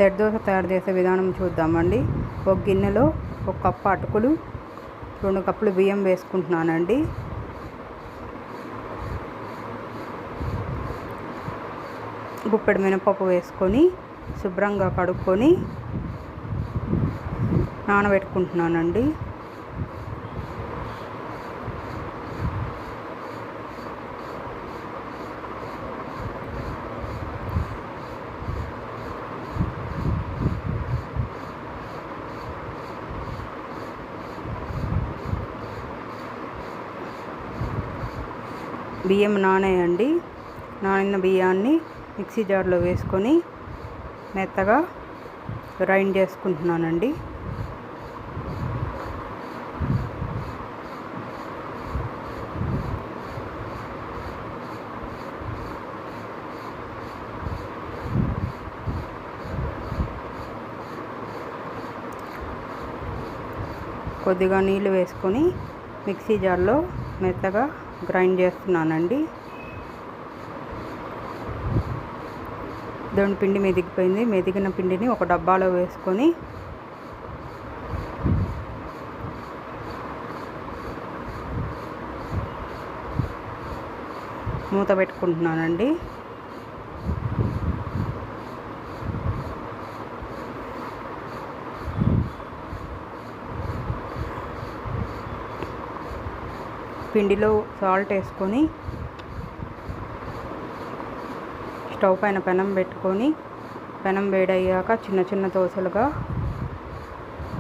Set dosa తయారు చేసే విధానం చూద్దామండి. ఒక గిన్నెలో 1 కప్పు అటుకులు, 2 కప్పులు బియ్యం వేసుకుంటున్నానండి. గుప్పెడు మినపప్పు వేసుకొని శుభ్రంగా కడుక్కొని నానబెట్టుకుంటున్నానండి. బియ్యం నానేయండి. నానిన బియ్యాన్ని మిక్సీ జార్లో వేసుకొని మెత్తగా గ్రైండ్ చేసుకుంటున్నానండి. కొద్దిగా నీళ్ళు వేసుకొని మిక్సీ జార్లో మెత్తగా గ్రైండ్ చేస్తున్నానండి. పిండి మెదిగిపోయింది. మెదిగిన పిండిని ఒక డబ్బాలో వేసుకొని మూత పెట్టుకుంటున్నానండి. పిండిలో సాల్ట్ వేసుకొని స్టవ్ పైన పెనం పెట్టుకొని పెనం వేడయ్యాక చిన్న చిన్న దోశలుగా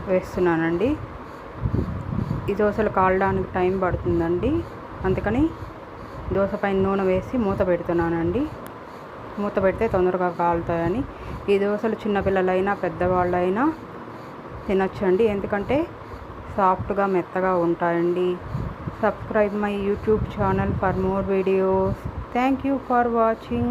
వేస్తున్నానండి. ఈ దోశలు కాలడానికి టైం పడుతుందండి. అందుకని దోశ పైన నూనె వేసి మూత పెడుతున్నానండి. మూత పెడితే తొందరగా కాలుతాయని. ఈ దోశలు చిన్నపిల్లలైనా పెద్దవాళ్ళైనా తినొచ్చండి. ఎందుకంటే సాఫ్ట్గా మెత్తగా ఉంటాయండి. Subscribe my YouTube channel for more videos. Thank you for watching.